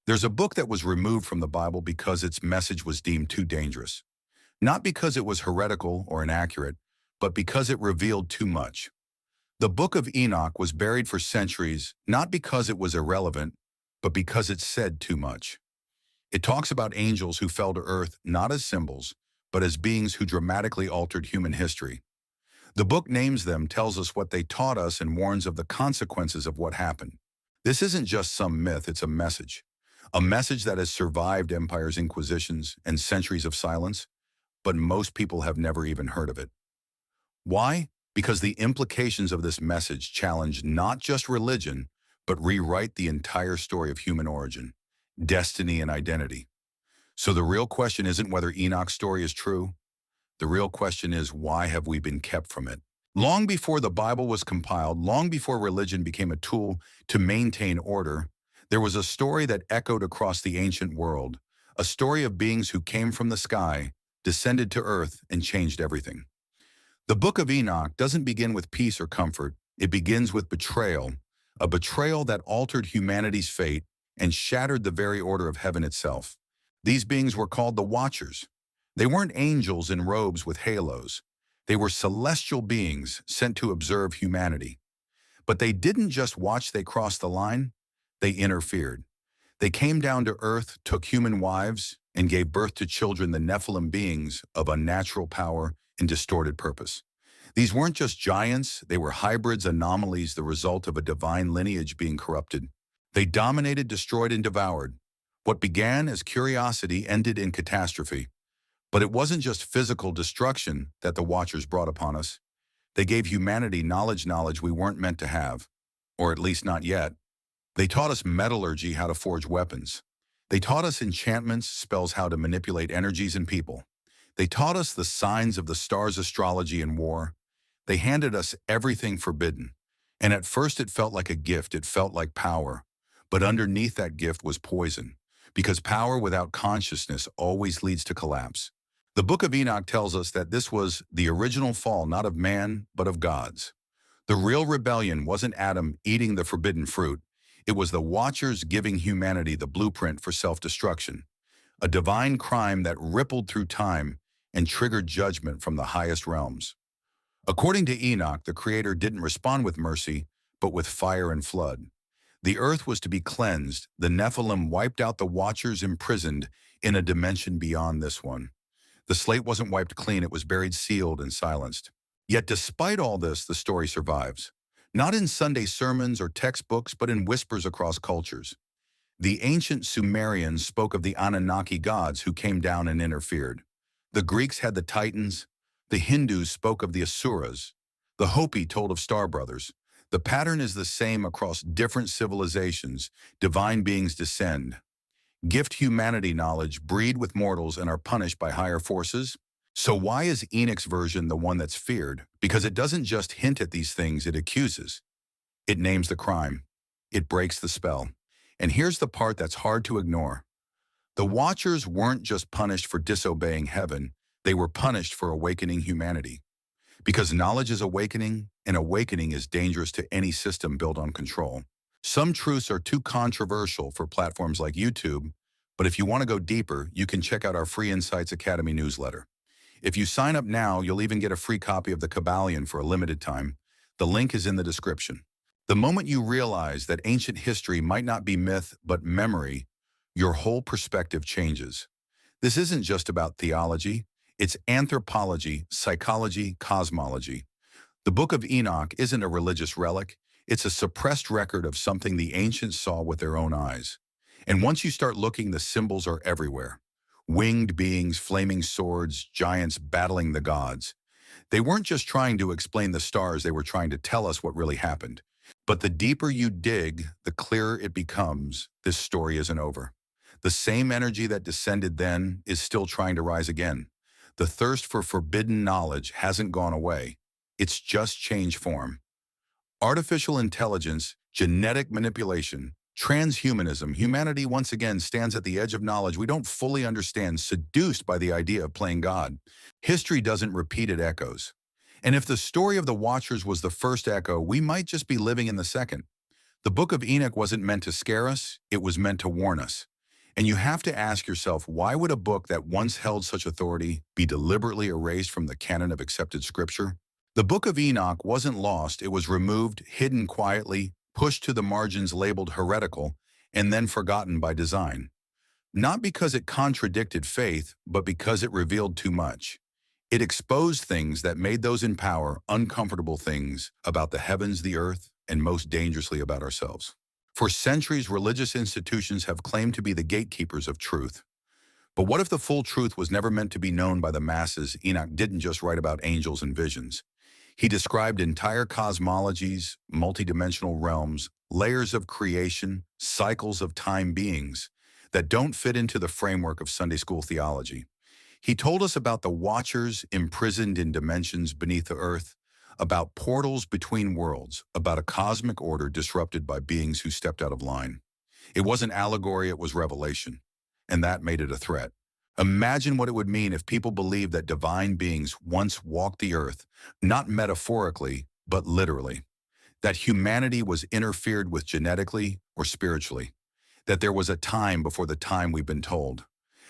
There's a book that was removed from the Bible because its message was deemed too dangerous. Not because it was heretical or inaccurate, but because it revealed too much. The Book of Enoch was buried for centuries, not because it was irrelevant, but because it said too much. It talks about angels who fell to earth not as symbols, but as beings who dramatically altered human history. The book names them, tells us what they taught us, and warns of the consequences of what happened. This isn't just some myth, it's a message. A message that has survived empires, inquisitions, and centuries of silence, but most people have never even heard of it. Why? Because the implications of this message challenge not just religion, but rewrite the entire story of human origin, destiny, and identity. So the real question isn't whether Enoch's story is true. The real question is, why have we been kept from it? Long before the Bible was compiled, long before religion became a tool to maintain order, there was a story that echoed across the ancient world, a story of beings who came from the sky, descended to earth, and changed everything. The Book of Enoch doesn't begin with peace or comfort. It begins with betrayal, a betrayal that altered humanity's fate and shattered the very order of heaven itself. These beings were called the Watchers. They weren't angels in robes with halos. They were celestial beings sent to observe humanity. But they didn't just watch they crossed the line, they interfered. They came down to earth, took human wives, and gave birth to children, the Nephilim, beings of unnatural power and distorted purpose. These weren't just giants, they were hybrids, anomalies, the result of a divine lineage being corrupted. They dominated, destroyed, and devoured. What began as curiosity ended in catastrophe. But it wasn't just physical destruction that the Watchers brought upon us. They gave humanity knowledge we weren't meant to have, or at least not yet. They taught us metallurgy, how to forge weapons. They taught us enchantments, spells, how to manipulate energies and people. They taught us the signs of the stars, astrology, and war. They handed us everything forbidden. And at first it felt like a gift, it felt like power. But underneath that gift was poison, because power without consciousness always leads to collapse. The Book of Enoch tells us that this was the original fall, not of man, but of God's. The real rebellion wasn't Adam eating the forbidden fruit. It was the Watchers giving humanity the blueprint for self-destruction, a divine crime that rippled through time and triggered judgment from the highest realms. According to Enoch, the Creator didn't respond with mercy, but with fire and flood. The earth was to be cleansed. The Nephilim wiped out the Watchers, imprisoned in a dimension beyond this one. The slate wasn't wiped clean, it was buried, sealed, and silenced. Yet despite all this, the story survives. Not in Sunday sermons or textbooks, but in whispers across cultures. The ancient Sumerians spoke of the Anunnaki gods who came down and interfered. The Greeks had the Titans. The Hindus spoke of the Asuras. The Hopi told of star brothers. The pattern is the same across different civilizations. Divine beings descend, gift humanity knowledge, breed with mortals, and are punished by higher forces. So why is Enoch's version the one that's feared? Because it doesn't just hint at these things, it accuses. It names the crime. It breaks the spell. And here's the part that's hard to ignore. The Watchers weren't just punished for disobeying heaven, they were punished for awakening humanity. Because knowledge is awakening, and awakening is dangerous to any system built on control. Some truths are too controversial for platforms like YouTube, but if you want to go deeper, you can check out our free Insights Academy newsletter. If you sign up now, you'll even get a free copy of the Kabbalion for a limited time. The link is in the description. The moment you realize that ancient history might not be myth, but memory, your whole perspective changes. This isn't just about theology, it's anthropology, psychology, cosmology. The Book of Enoch isn't a religious relic, it's a suppressed record of something the ancients saw with their own eyes. And once you start looking, the symbols are everywhere. Winged beings, flaming swords, giants battling the gods. They weren't just trying to explain the stars, they were trying to tell us what really happened. But the deeper you dig, the clearer it becomes, this story isn't over. The same energy that descended then is still trying to rise again. The thirst for forbidden knowledge hasn't gone away. It's just changed form. Artificial intelligence, genetic manipulation, transhumanism, humanity once again stands at the edge of knowledge we don't fully understand, seduced by the idea of playing God. History doesn't repeat, it echoes. And if the story of the Watchers was the first echo, we might just be living in the second. The Book of Enoch wasn't meant to scare us, it was meant to warn us. And you have to ask yourself, why would a book that once held such authority be deliberately erased from the canon of accepted scripture? The Book of Enoch wasn't lost, it was removed, hidden quietly, pushed to the margins labeled heretical, and then forgotten by design. Not because it contradicted faith, but because it revealed too much. It exposed things that made those in power uncomfortable things about the heavens, the earth, and most dangerously about ourselves. For centuries, religious institutions have claimed to be the gatekeepers of truth. But what if the full truth was never meant to be known by the masses? Enoch didn't just write about angels and visions. He described entire cosmologies, multidimensional realms, layers of creation, cycles of time beings that don't fit into the framework of Sunday school theology. He told us about the watchers imprisoned in dimensions beneath the earth, about portals between worlds, about a cosmic order disrupted by beings who stepped out of line. It wasn't allegory, it was revelation, and that made it a threat. Imagine what it would mean if people believed that divine beings once walked the earth, not metaphorically, but literally. That humanity was interfered with genetically or spiritually. That there was a time before the time we've been told.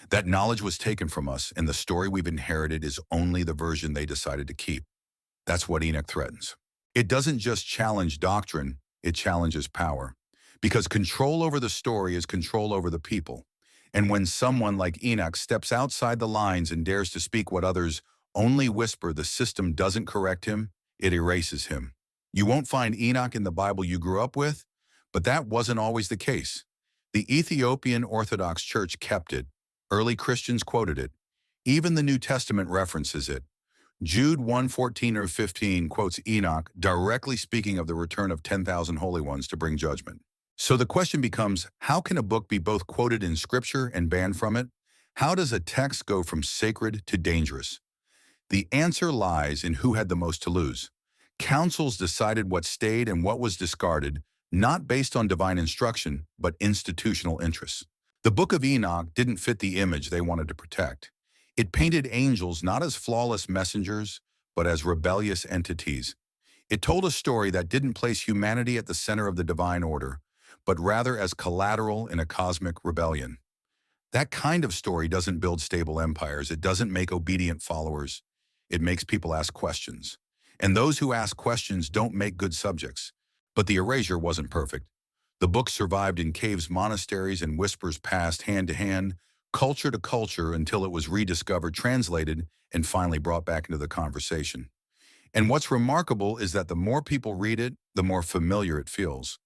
That knowledge was taken from us, and the story we've inherited is only the version they decided to keep. That's what Enoch threatens. It doesn't just challenge doctrine, it challenges power. Because control over the story is control over the people. And when someone like Enoch steps outside the lines and dares to speak what others only whisper, the system doesn't correct him, it erases him. You won't find Enoch in the Bible you grew up with, but that wasn't always the case. The Ethiopian Orthodox Church kept it. Early Christians quoted it. Even the New Testament references it. Jude 1:14 or 15 quotes Enoch, directly speaking of the return of 10,000 holy ones to bring judgment. So the question becomes, how can a book be both quoted in Scripture and banned from it? How does a text go from sacred to dangerous? The answer lies in who had the most to lose. Councils decided what stayed and what was discarded, not based on divine instruction, but institutional interests. The Book of Enoch didn't fit the image they wanted to protect. It painted angels not as flawless messengers, but as rebellious entities. It told a story that didn't place humanity at the center of the divine order, but rather as collateral in a cosmic rebellion. That kind of story doesn't build stable empires. It doesn't make obedient followers. It makes people ask questions. And those who ask questions don't make good subjects. But the erasure wasn't perfect. The book survived in caves, monasteries, and whispers passed hand to hand, culture to culture, until it was rediscovered, translated, and finally brought back into the conversation. And what's remarkable is that the more people read it, the more familiar it feels.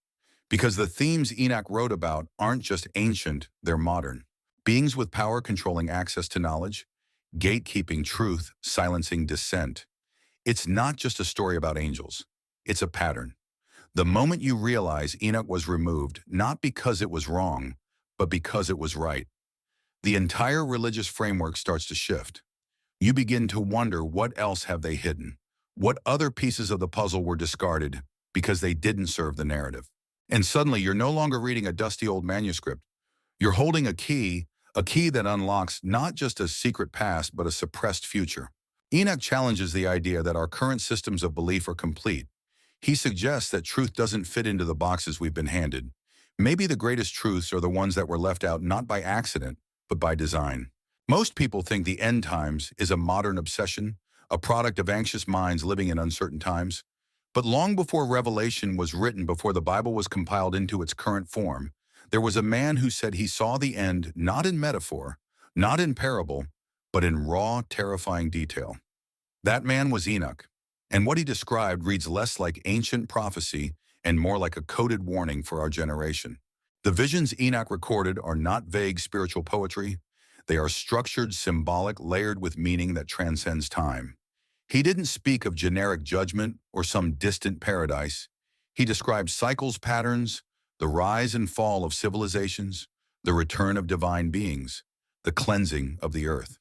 Because the themes Enoch wrote about aren't just ancient, they're modern. Beings with power controlling access to knowledge, gatekeeping truth, silencing dissent. It's not just a story about angels. It's a pattern. The moment you realize Enoch was removed, not because it was wrong, but because it was right, the entire religious framework starts to shift. You begin to wonder, what else have they hidden? What other pieces of the puzzle were discarded because they didn't serve the narrative? And suddenly, you're no longer reading a dusty old manuscript. You're holding a key that unlocks not just a secret past, but a suppressed future. Enoch challenges the idea that our current systems of belief are complete. He suggests that truth doesn't fit into the boxes we've been handed. Maybe the greatest truths are the ones that were left out not by accident, but by design. Most people think the end times is a modern obsession, a product of anxious minds living in uncertain times. But long before Revelation was written, before the Bible was compiled into its current form, there was a man who said he saw the end not in metaphor, not in parable, but in raw, terrifying detail. That man was Enoch, and what he described reads less like ancient prophecy and more like a coded warning for our generation. The visions Enoch recorded are not vague spiritual poetry. They are structured, symbolic, layered with meaning that transcends time. He didn't speak of generic judgment or some distant paradise. He described cycles, patterns, the rise and fall of civilizations, the return of divine beings, the cleansing of the earth.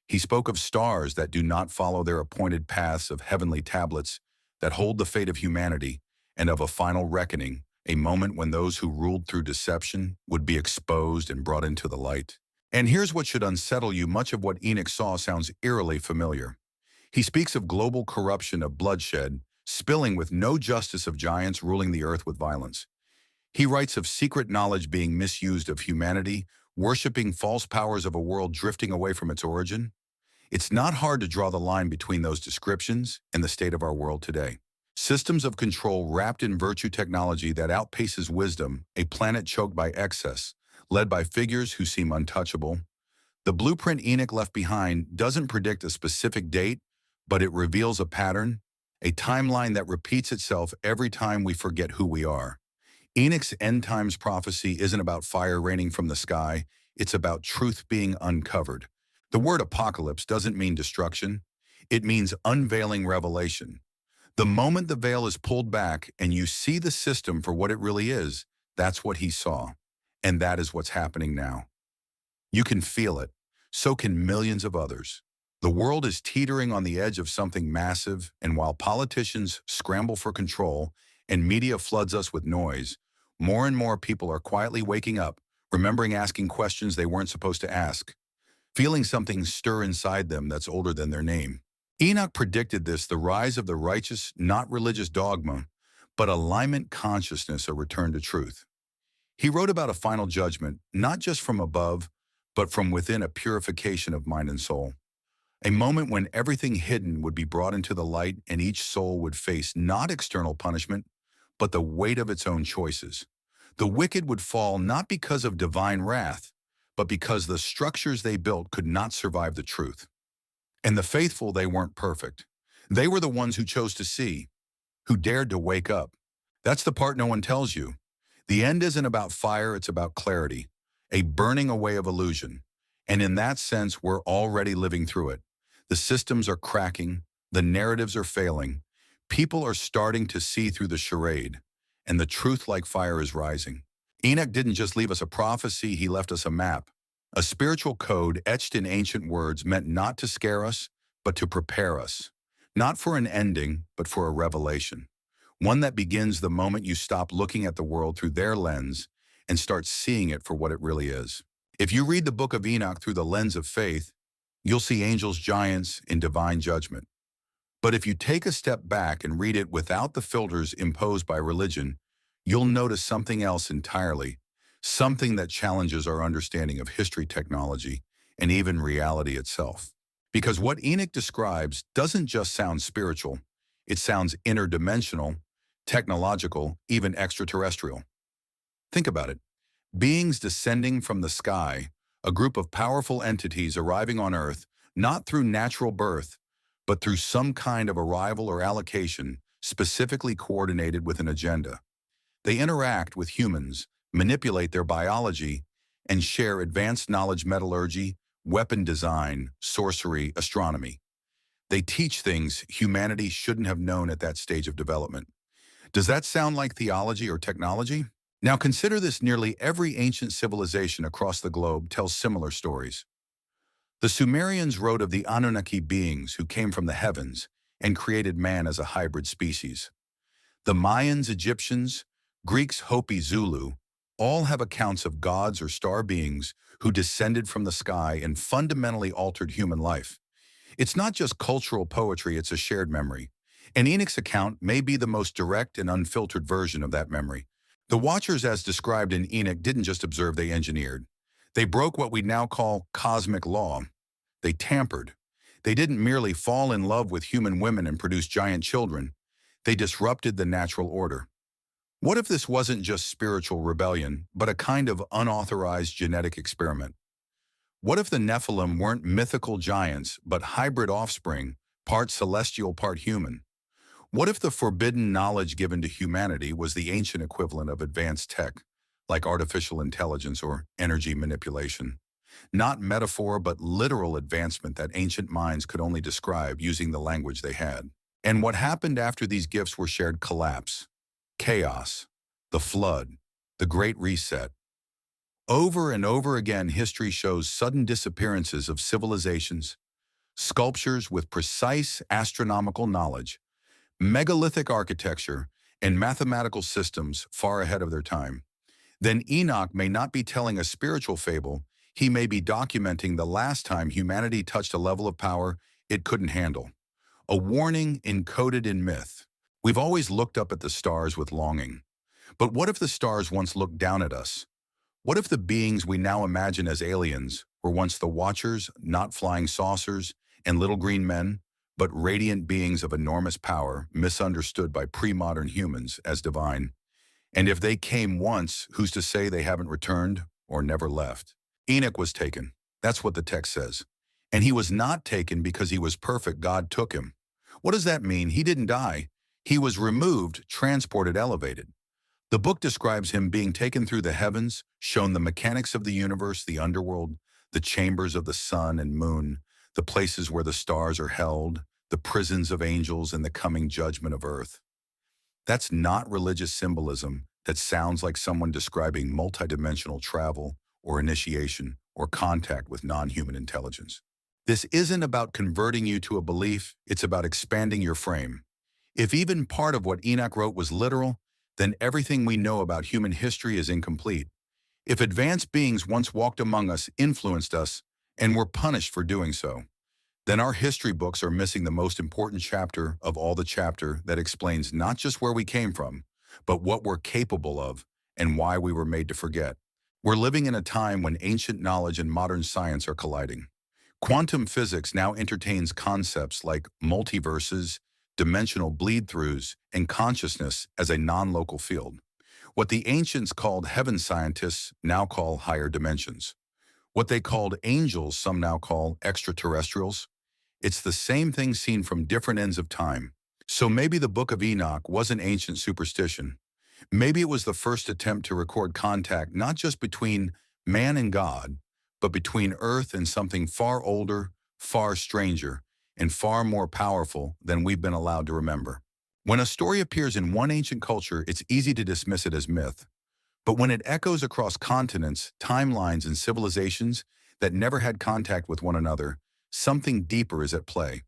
He spoke of stars that do not follow their appointed paths, of heavenly tablets that hold the fate of humanity, and of a final reckoning, a moment when those who ruled through deception would be exposed and brought into the light. And here's what should unsettle you. Much of what Enoch saw sounds eerily familiar. He speaks of global corruption, of bloodshed, spilling with no justice, of giants ruling the earth with violence. He writes of secret knowledge being misused, of humanity worshiping false powers of a world drifting away from its origin? It's not hard to draw the line between those descriptions and the state of our world today. Systems of control wrapped in virtue technology that outpaces wisdom, a planet choked by excess, led by figures who seem untouchable. The blueprint Enoch left behind doesn't predict a specific date, but it reveals a pattern, a timeline that repeats itself every time we forget who we are. Enoch's end times prophecy isn't about fire raining from the sky, it's about truth being uncovered. The word apocalypse doesn't mean destruction, it means unveiling revelation. The moment the veil is pulled back and you see the system for what it really is, that's what he saw. And that is what's happening now. You can feel it. So can millions of others. The world is teetering on the edge of something massive, and while politicians scramble for control and media floods us with noise, more and more people are quietly waking up, remembering asking questions they weren't supposed to ask, feeling something stir inside them that's older than their name. Enoch predicted this, the rise of the righteous, not religious dogma, but alignment consciousness, a return to truth. He wrote about a final judgment, not just from above, but from within, a purification of mind and soul. A moment when everything hidden would be brought into the light and each soul would face not external punishment, but the weight of its own choices. The wicked would fall not because of divine wrath, but because the structures they built could not survive the truth. And the faithful, they weren't perfect. They were the ones who chose to see, who dared to wake up. That's the part no one tells you. The end isn't about fire, it's about clarity, a burning away of illusion. And in that sense, we're already living through it. The systems are cracking, the narratives are failing, people are starting to see through the charade, and the truth like fire is rising. Enoch didn't just leave us a prophecy, he left us a map. A spiritual code etched in ancient words meant not to scare us, but to prepare us. Not for an ending, but for a revelation. One that begins the moment you stop looking at the world through their lens and start seeing it for what it really is. If you read the book of Enoch through the lens of faith, you'll see angels, giants in divine judgment. But if you take a step back and read it without the filters imposed by religion, you'll notice something else entirely, something that challenges our understanding of history, technology, and even reality itself. Because what Enoch describes doesn't just sound spiritual, it sounds interdimensional, technological, even extraterrestrial. Think about it. Beings descending from the sky, a group of powerful entities arriving on Earth, not through natural birth, but through some kind of arrival or allocation, specifically coordinated with an agenda. They interact with humans, manipulate their biology, and share advanced knowledge, metallurgy, weapon design, sorcery, astronomy. They teach things humanity shouldn't have known at that stage of development. Does that sound like theology or technology? Now consider this: nearly every ancient civilization across the globe tells similar stories. The Sumerians wrote of the Anunnaki beings who came from the heavens and created man as a hybrid species. The Mayans, Egyptians, Greeks, Hopi, Zulu, all have accounts of gods or star beings who descended from the sky and fundamentally altered human life. It's not just cultural poetry, it's a shared memory. And Enoch's account may be the most direct and unfiltered version of that memory. The Watchers, as described in Enoch, didn't just observe, they engineered. They broke what we now call cosmic law. They tampered. They didn't merely fall in love with human women and produce giant children. They disrupted the natural order. What if this wasn't just spiritual rebellion, but a kind of unauthorized genetic experiment? What if the Nephilim weren't mythical giants, but hybrid offspring, part celestial, part human? What if the forbidden knowledge given to humanity was the ancient equivalent of advanced tech, like artificial intelligence or energy manipulation? Not metaphor, but literal advancement that ancient minds could only describe using the language they had. And what happened after these gifts were shared? Collapse, chaos, the flood, the Great Reset. Over and over again, history shows sudden disappearances of civilizations, sculptures with precise astronomical knowledge, megalithic architecture, and mathematical systems far ahead of their time. Then Enoch may not be telling a spiritual fable, he may be documenting the last time humanity touched a level of power it couldn't handle. A warning encoded in myth. We've always looked up at the stars with longing. But what if the stars once looked down at us? What if the beings we now imagine as aliens were once the Watchers, not flying saucers and little green men, but radiant beings of enormous power, misunderstood by pre-modern humans as divine? And if they came once, who's to say they haven't returned or never left? Enoch was taken. That's what the text says. And he was not taken because he was perfect. God took him. What does that mean? He didn't die. He was removed, transported, elevated. The book describes him being taken through the heavens, shown the mechanics of the universe, the underworld, the chambers of the sun and moon, the places where the stars are held, the prisons of angels, and the coming judgment of earth. That's not religious symbolism that sounds like someone describing multidimensional travel or initiation or contact with non-human intelligence. This isn't about converting you to a belief, it's about expanding your frame. If even part of what Enoch wrote was literal, then everything we know about human history is incomplete. If advanced beings once walked among us, influenced us, and were punished for doing so, then our history books are missing the most important chapter of all, the chapter that explains not just where we came from, but what we're capable of and why we were made to forget. We're living in a time when ancient knowledge and modern science are colliding. Quantum physics now entertains concepts like multiverses, dimensional bleed-throughs, and consciousness as a non-local field. What the ancients called heaven, scientists now call higher dimensions. What they called angels, some now call extraterrestrials. It's the same thing seen from different ends of time. So maybe the Book of Enoch wasn't ancient superstition. Maybe it was the first attempt to record contact not just between man and God, but between Earth and something far older, far stranger, and far more powerful than we've been allowed to remember. When a story appears in one ancient culture, it's easy to dismiss it as myth. But when it echoes across continents, timelines, and civilizations that never had contact with one another, something deeper is at play.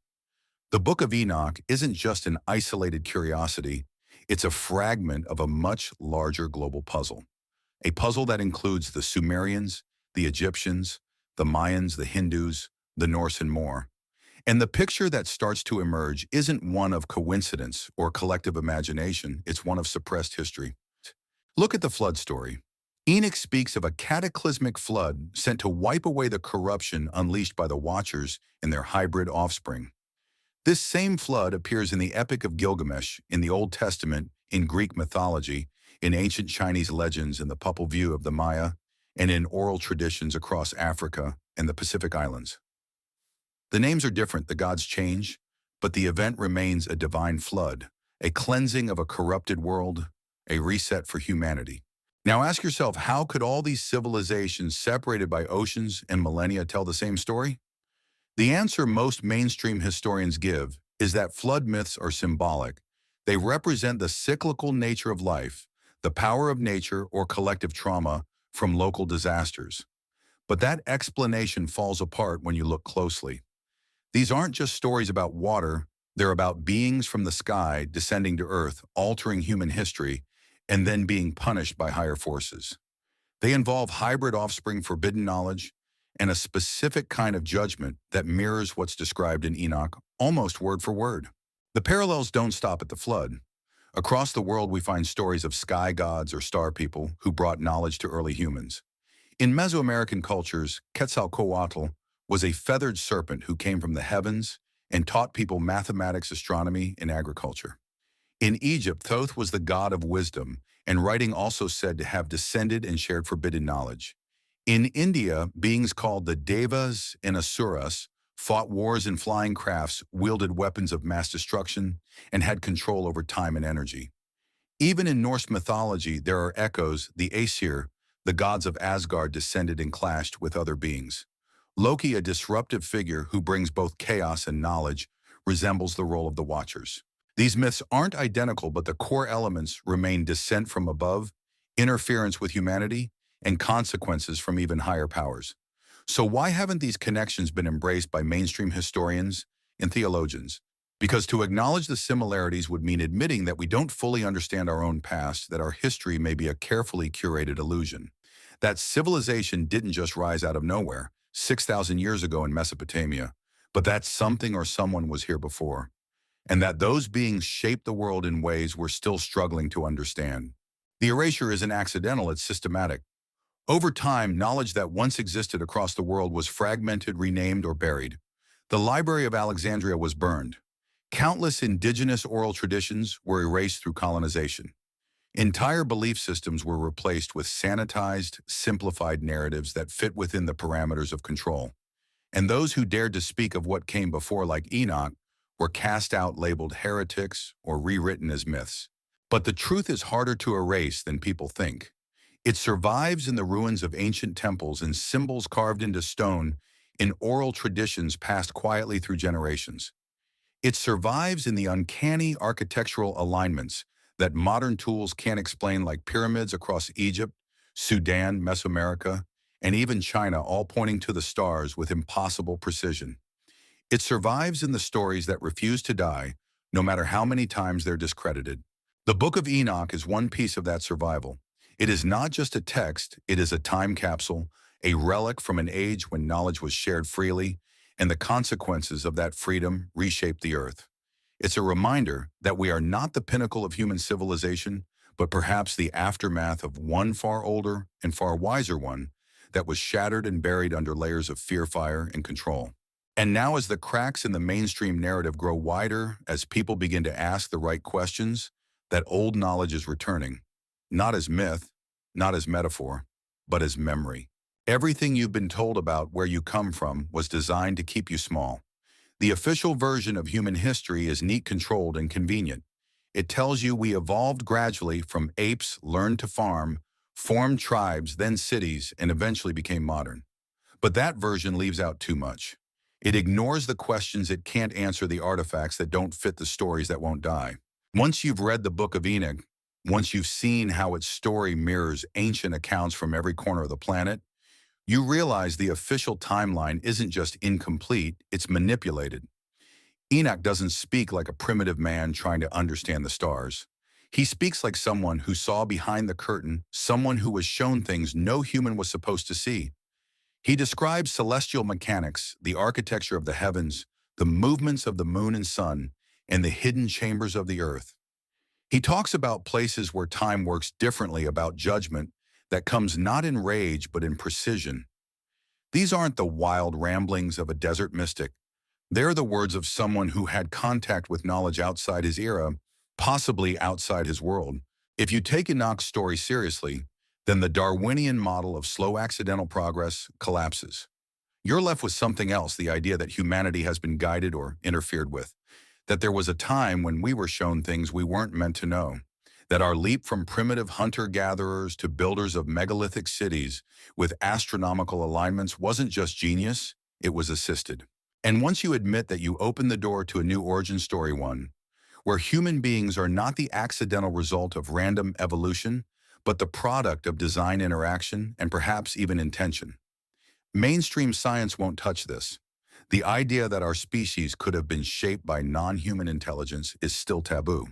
The Book of Enoch isn't just an isolated curiosity, it's a fragment of a much larger global puzzle. A puzzle that includes the Sumerians, the Egyptians, the Mayans, the Hindus, the Norse, and more. And the picture that starts to emerge isn't one of coincidence or collective imagination, it's one of suppressed history. Look at the flood story. Enoch speaks of a cataclysmic flood sent to wipe away the corruption unleashed by the Watchers and their hybrid offspring. This same flood appears in the Epic of Gilgamesh, in the Old Testament, in Greek mythology, in ancient Chinese legends, in the Popol Vuh of the Maya, and in oral traditions across Africa and the Pacific Islands. The names are different, the gods change, but the event remains a divine flood, a cleansing of a corrupted world, a reset for humanity. Now ask yourself, how could all these civilizations separated by oceans and millennia tell the same story? The answer most mainstream historians give is that flood myths are symbolic. They represent the cyclical nature of life, the power of nature or collective trauma from local disasters. But that explanation falls apart when you look closely. These aren't just stories about water, they're about beings from the sky descending to earth, altering human history, and then being punished by higher forces. They involve hybrid offspring, forbidden knowledge, and a specific kind of judgment that mirrors what's described in Enoch, almost word for word. The parallels don't stop at the flood. Across the world, we find stories of sky gods or star people who brought knowledge to early humans. In Mesoamerican cultures, Quetzalcoatl was a feathered serpent who came from the heavens and taught people mathematics, astronomy, and agriculture. In Egypt, Thoth was the god of wisdom, and writing also said to have descended and shared forbidden knowledge. In India, beings called the Devas and Asuras fought wars in flying crafts, wielded weapons of mass destruction, and had control over time and energy. Even in Norse mythology, there are echoes. The Aesir, the gods of Asgard, descended and clashed with other beings. Loki, a disruptive figure who brings both chaos and knowledge, resembles the role of the Watchers. These myths aren't identical, but the core elements remain: descent from above, interference with humanity, and consequences from even higher powers. So why haven't these connections been embraced by mainstream historians and theologians? Because to acknowledge the similarities would mean admitting that we don't fully understand our own past, that our history may be a carefully curated illusion. That civilization didn't just rise out of nowhere 6,000 years ago in Mesopotamia, but that something or someone was here before, and that those beings shaped the world in ways we're still struggling to understand. The erasure isn't accidental, it's systematic. Over time, knowledge that once existed across the world was fragmented, renamed, or buried. The Library of Alexandria was burned. Countless indigenous oral traditions were erased through colonization. Entire belief systems were replaced with sanitized, simplified narratives that fit within the parameters of control. And those who dared to speak of what came before, like Enoch, were cast out, labeled heretics, or rewritten as myths. But the truth is harder to erase than people think. It survives in the ruins of ancient temples and symbols carved into stone in oral traditions passed quietly through generations. It survives in the uncanny architectural alignments that modern tools can't explain, like pyramids across Egypt, Sudan, Mesoamerica, and even China, all pointing to the stars with impossible precision. It survives in the stories that refuse to die, no matter how many times they're discredited. The Book of Enoch is one piece of that survival. It is not just a text, it is a time capsule, a relic from an age when knowledge was shared freely, and the consequences of that freedom reshaped the earth. It's a reminder that we are not the pinnacle of human civilization, but perhaps the aftermath of one far older and far wiser one that was shattered and buried under layers of fear, fire, and control. And now, as the cracks in the mainstream narrative grow wider, as people begin to ask the right questions, that old knowledge is returning, not as myth, not as metaphor, but as memory. Everything you've been told about where you come from was designed to keep you small. The official version of human history is neat, controlled, and convenient. It tells you we evolved gradually from apes, learned to farm, formed tribes, then cities, and eventually became modern. But that version leaves out too much. It ignores the questions it can't answer, the artifacts that don't fit, the stories that won't die. Once you've read the Book of Enoch, once you've seen how its story mirrors ancient accounts from every corner of the planet, you realize the official timeline isn't just incomplete, it's manipulated. Enoch doesn't speak like a primitive man trying to understand the stars. He speaks like someone who saw behind the curtain, someone who was shown things no human was supposed to see. He describes celestial mechanics, the architecture of the heavens, the movements of the moon and sun, and the hidden chambers of the earth. He talks about places where time works differently, about judgment that comes not in rage but in precision. These aren't the wild ramblings of a desert mystic. They're the words of someone who had contact with knowledge outside his era, possibly outside his world. If you take Enoch's story seriously, then the Darwinian model of slow accidental progress collapses. You're left with something else, the idea that humanity has been guided or interfered with, that there was a time when we were shown things we weren't meant to know, that our leap from primitive hunter-gatherers to builders of megalithic cities with astronomical alignments wasn't just genius, it was assisted. And once you admit that, you open the door to a new origin story, one where human beings are not the accidental result of random evolution, but the product of design, interaction, and perhaps even intention. Mainstream science won't touch this. The idea that our species could have been shaped by non-human intelligence is still taboo,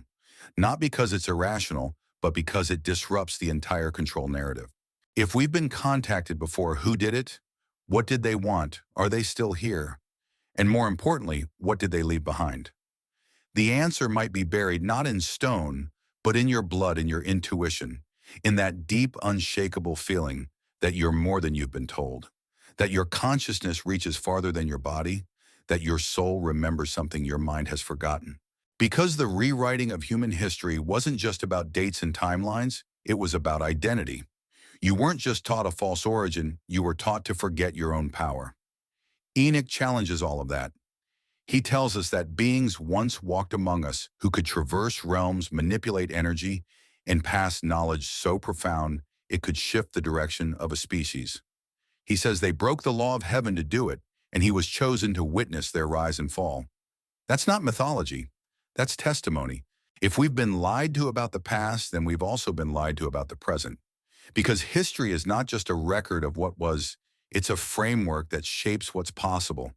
not because it's irrational, but because it disrupts the entire control narrative. If we've been contacted before, who did it? What did they want? Are they still here? And more importantly, what did they leave behind? The answer might be buried not in stone, but in your blood, in your intuition, in that deep, unshakable feeling that you're more than you've been told, that your consciousness reaches farther than your body, that your soul remembers something your mind has forgotten. Because the rewriting of human history wasn't just about dates and timelines, it was about identity. You weren't just taught a false origin, you were taught to forget your own power. Enoch challenges all of that. He tells us that beings once walked among us who could traverse realms, manipulate energy, and pass knowledge so profound it could shift the direction of a species. He says they broke the law of heaven to do it, and he was chosen to witness their rise and fall. That's not mythology. That's testimony. If we've been lied to about the past, then we've also been lied to about the present. Because history is not just a record of what was, it's a framework that shapes what's possible.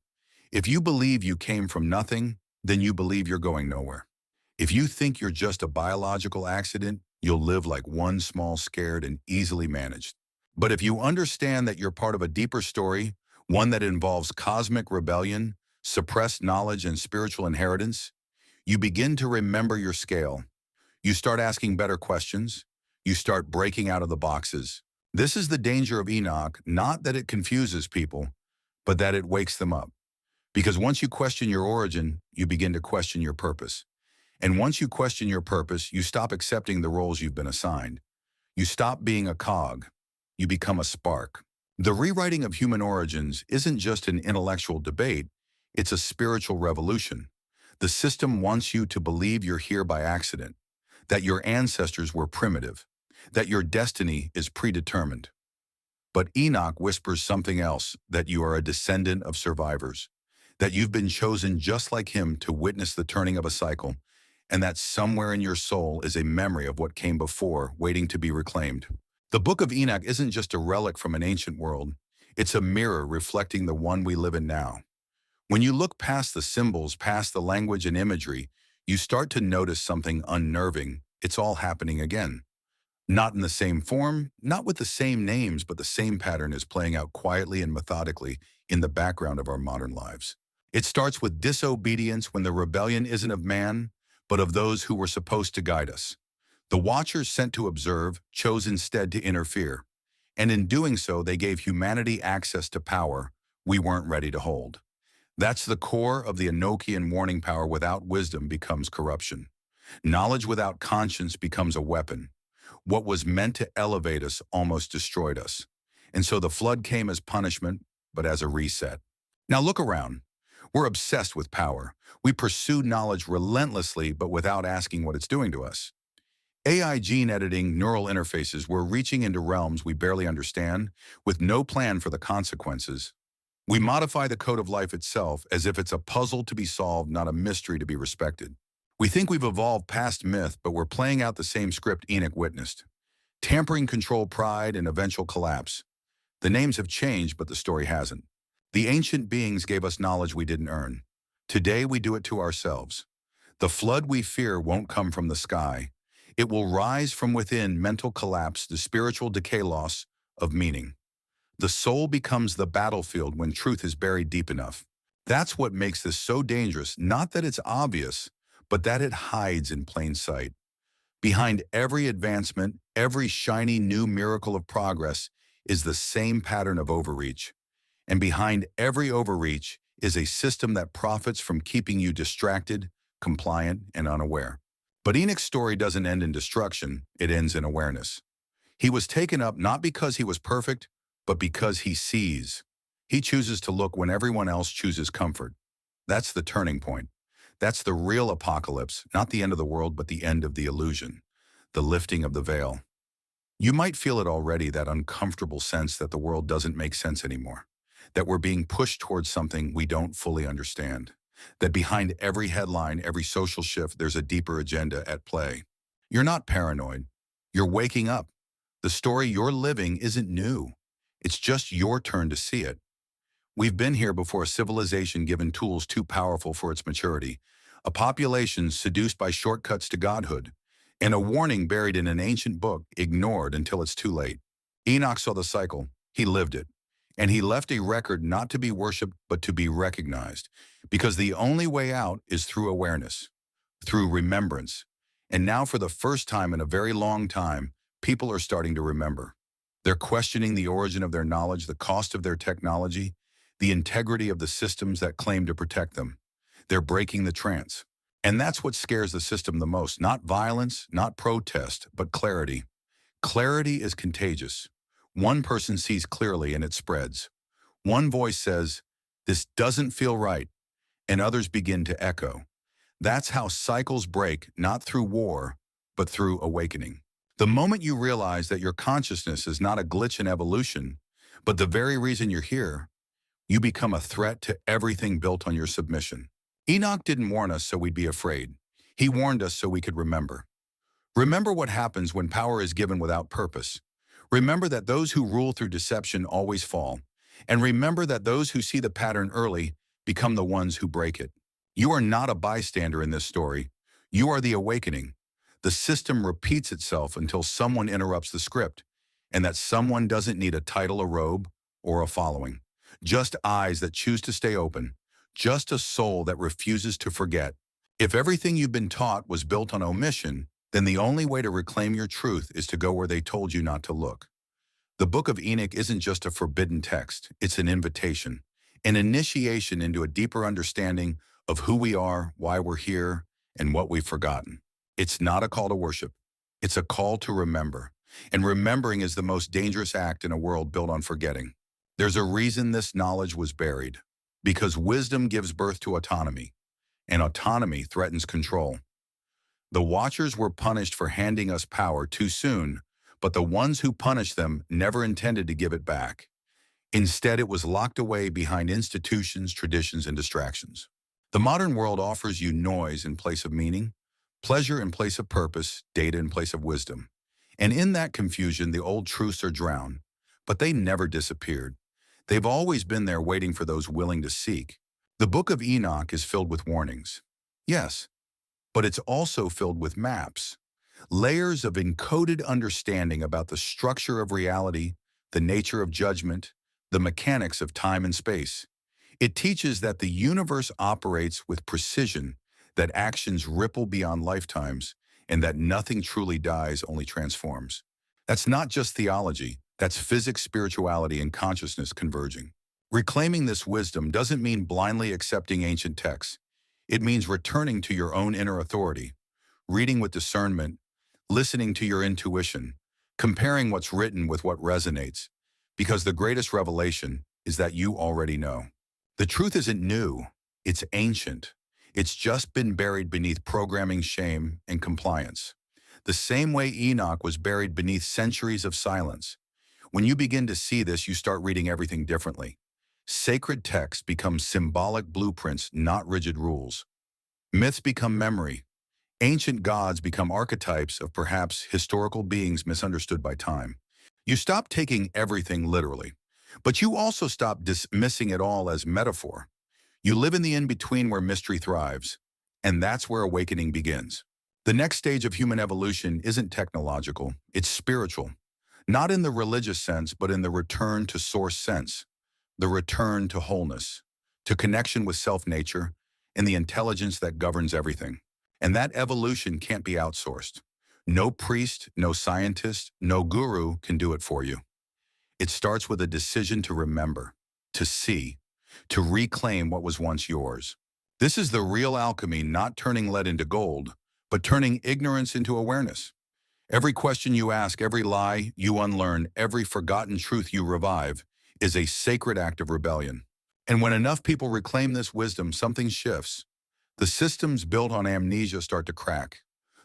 If you believe you came from nothing, then you believe you're going nowhere. If you think you're just a biological accident, you'll live like one, small, scared, and easily managed. But if you understand that you're part of a deeper story, one that involves cosmic rebellion, suppressed knowledge, and spiritual inheritance, you begin to remember your scale. You start asking better questions. You start breaking out of the boxes. This is the danger of Enoch, not that it confuses people, but that it wakes them up. Because once you question your origin, you begin to question your purpose. And once you question your purpose, you stop accepting the roles you've been assigned. You stop being a cog. You become a spark. The rewriting of human origins isn't just an intellectual debate, it's a spiritual revolution. The system wants you to believe you're here by accident, that your ancestors were primitive, that your destiny is predetermined. But Enoch whispers something else, that you are a descendant of survivors, that you've been chosen just like him to witness the turning of a cycle, and that somewhere in your soul is a memory of what came before, waiting to be reclaimed. The Book of Enoch isn't just a relic from an ancient world, it's a mirror reflecting the one we live in now. When you look past the symbols, past the language and imagery, you start to notice something unnerving. It's all happening again. Not in the same form, not with the same names, but the same pattern is playing out quietly and methodically in the background of our modern lives. It starts with disobedience when the rebellion isn't of man, but of those who were supposed to guide us. The watchers sent to observe chose instead to interfere, and in doing so they gave humanity access to power we weren't ready to hold. That's the core of the Enochian warning: power without wisdom becomes corruption. Knowledge without conscience becomes a weapon. What was meant to elevate us almost destroyed us. And so the flood came as punishment, but as a reset. Now look around. We're obsessed with power. We pursue knowledge relentlessly, but without asking what it's doing to us. AI gene editing, neural interfaces, we're reaching into realms we barely understand, with no plan for the consequences. We modify the code of life itself as if it's a puzzle to be solved, not a mystery to be respected. We think we've evolved past myth, but we're playing out the same script Enoch witnessed. Tampering, control, pride, and eventual collapse. The names have changed, but the story hasn't. The ancient beings gave us knowledge we didn't earn. Today we do it to ourselves. The flood we fear won't come from the sky. It will rise from within: mental collapse, the spiritual decay, loss of meaning. The soul becomes the battlefield when truth is buried deep enough. That's what makes this so dangerous, not that it's obvious, but that it hides in plain sight. Behind every advancement, every shiny new miracle of progress is the same pattern of overreach. And behind every overreach is a system that profits from keeping you distracted, compliant, and unaware. But Enoch's story doesn't end in destruction, it ends in awareness. He was taken up not because he was perfect, but because he sees. He chooses to look when everyone else chooses comfort. That's the turning point. That's the real apocalypse, not the end of the world, but the end of the illusion, the lifting of the veil. You might feel it already, that uncomfortable sense that the world doesn't make sense anymore, that we're being pushed towards something we don't fully understand, that behind every headline, every social shift, there's a deeper agenda at play. You're not paranoid. You're waking up. The story you're living isn't new. It's just your turn to see it. We've been here before: a civilization given tools too powerful for its maturity, a population seduced by shortcuts to godhood, and a warning buried in an ancient book ignored until it's too late. Enoch saw the cycle. He lived it. And he left a record not to be worshipped, but to be recognized. Because the only way out is through awareness, through remembrance. And now, for the first time in a very long time, people are starting to remember. They're questioning the origin of their knowledge, the cost of their technology, the integrity of the systems that claim to protect them. They're breaking the trance. And that's what scares the system the most: not violence, not protest, but clarity. Clarity is contagious. One person sees clearly and it spreads. One voice says, "This doesn't feel right," and others begin to echo. That's how cycles break, not through war, but through awakening. The moment you realize that your consciousness is not a glitch in evolution, but the very reason you're here, you become a threat to everything built on your submission. Enoch didn't warn us so we'd be afraid. He warned us so we could remember. Remember what happens when power is given without purpose. Remember that those who rule through deception always fall. And remember that those who see the pattern early become the ones who break it. You are not a bystander in this story. You are the awakening. The system repeats itself until someone interrupts the script. And that someone doesn't need a title, a robe, or a following. Just eyes that choose to stay open. Just a soul that refuses to forget. If everything you've been taught was built on omission, then the only way to reclaim your truth is to go where they told you not to look. The Book of Enoch isn't just a forbidden text, it's an invitation, an initiation into a deeper understanding of who we are, why we're here, and what we've forgotten. It's not a call to worship, it's a call to remember. And remembering is the most dangerous act in a world built on forgetting. There's a reason this knowledge was buried, because wisdom gives birth to autonomy, and autonomy threatens control. The Watchers were punished for handing us power too soon, but the ones who punished them never intended to give it back. Instead, it was locked away behind institutions, traditions, and distractions. The modern world offers you noise in place of meaning, pleasure in place of purpose, data in place of wisdom. And in that confusion, the old truths are drowned. But they never disappeared. They've always been there waiting for those willing to seek. The Book of Enoch is filled with warnings. Yes, but it's also filled with maps. Layers of encoded understanding about the structure of reality, the nature of judgment, the mechanics of time and space. It teaches that the universe operates with precision, that actions ripple beyond lifetimes, and that nothing truly dies, only transforms. That's not just theology, that's physics, spirituality, and consciousness converging. Reclaiming this wisdom doesn't mean blindly accepting ancient texts. It means returning to your own inner authority, reading with discernment, listening to your intuition, comparing what's written with what resonates, because the greatest revelation is that you already know. The truth isn't new, it's ancient. It's just been buried beneath programming, shame, and compliance. The same way Enoch was buried beneath centuries of silence. When you begin to see this, you start reading everything differently. Sacred texts become symbolic blueprints, not rigid rules. Myths become memory. Ancient gods become archetypes of perhaps historical beings misunderstood by time. You stop taking everything literally, but you also stop dismissing it all as metaphor. You live in the in-between where mystery thrives, and that's where awakening begins. The next stage of human evolution isn't technological, it's spiritual. Not in the religious sense, but in the return to source sense, the return to wholeness, to connection with self-nature, and the intelligence that governs everything. And that evolution can't be outsourced. No priest, no scientist, no guru can do it for you. It starts with a decision to remember, to see, to reclaim what was once yours. This is the real alchemy, not turning lead into gold, but turning ignorance into awareness. Every question you ask, every lie you unlearn, every forgotten truth you revive is a sacred act of rebellion. And when enough people reclaim this wisdom, something shifts. The systems built on amnesia start to crack.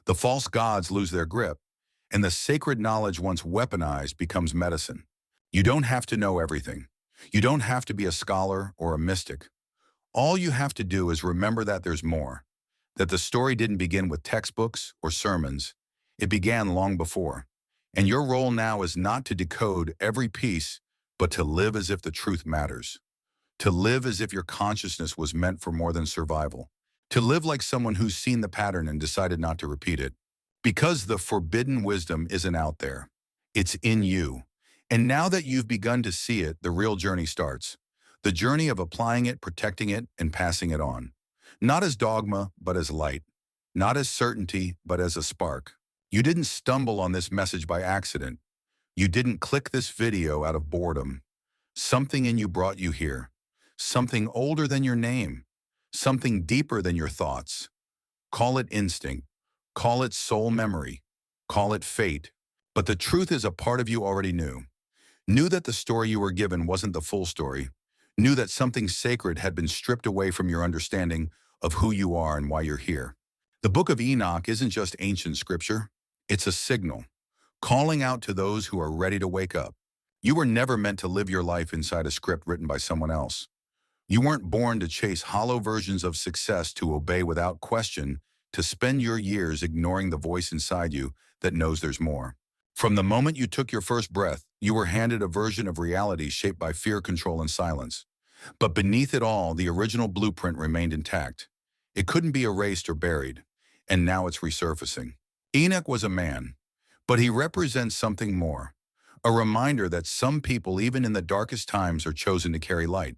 The false gods lose their grip, and the sacred knowledge once weaponized becomes medicine. You don't have to know everything. You don't have to be a scholar or a mystic. All you have to do is remember that there's more, that the story didn't begin with textbooks or sermons. It began long before. And your role now is not to decode every piece, but to live as if the truth matters. To live as if your consciousness was meant for more than survival. To live like someone who's seen the pattern and decided not to repeat it. Because the forbidden wisdom isn't out there. It's in you. And now that you've begun to see it, the real journey starts. The journey of applying it, protecting it, and passing it on. Not as dogma, but as light. Not as certainty, but as a spark. You didn't stumble on this message by accident. You didn't click this video out of boredom. Something in you brought you here. Something older than your name. Something deeper than your thoughts. Call it instinct. Call it soul memory. Call it fate. But the truth is a part of you already knew. Knew that the story you were given wasn't the full story. Knew that something sacred had been stripped away from your understanding of who you are and why you're here. The Book of Enoch isn't just ancient scripture. It's a signal, calling out to those who are ready to wake up. You were never meant to live your life inside a script written by someone else. You weren't born to chase hollow versions of success, to obey without question, to spend your years ignoring the voice inside you that knows there's more. From the moment you took your first breath, you were handed a version of reality shaped by fear, control, and silence. But beneath it all, the original blueprint remained intact. It couldn't be erased or buried, and now it's resurfacing. Enoch was a man, but he represents something more. A reminder that some people, even in the darkest times, are chosen to carry light.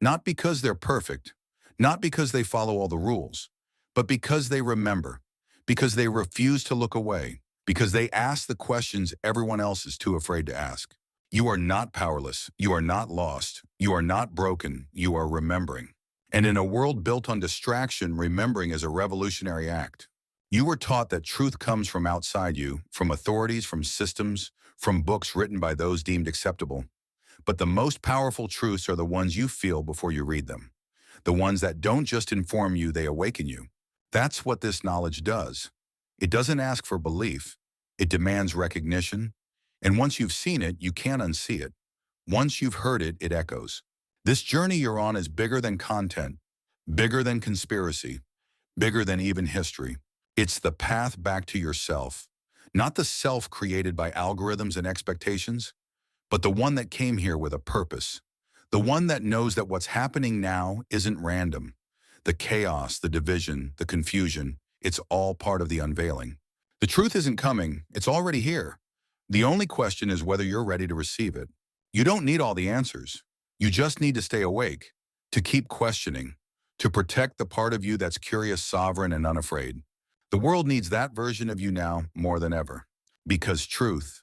Not because they're perfect, not because they follow all the rules, but because they remember, because they refuse to look away, because they ask the questions everyone else is too afraid to ask. You are not powerless. You are not lost. You are not broken. You are remembering. And in a world built on distraction, remembering is a revolutionary act. You were taught that truth comes from outside you, from authorities, from systems, from books written by those deemed acceptable. But the most powerful truths are the ones you feel before you read them. The ones that don't just inform you, they awaken you. That's what this knowledge does. It doesn't ask for belief. It demands recognition. And once you've seen it, you can't unsee it. Once you've heard it, it echoes. This journey you're on is bigger than content, bigger than conspiracy, bigger than even history. It's the path back to yourself, not the self created by algorithms and expectations, but the one that came here with a purpose. The one that knows that what's happening now isn't random. The chaos, the division, the confusion, it's all part of the unveiling. The truth isn't coming, it's already here. The only question is whether you're ready to receive it. You don't need all the answers. You just need to stay awake, to keep questioning, to protect the part of you that's curious, sovereign, and unafraid. The world needs that version of you now more than ever. Because truth,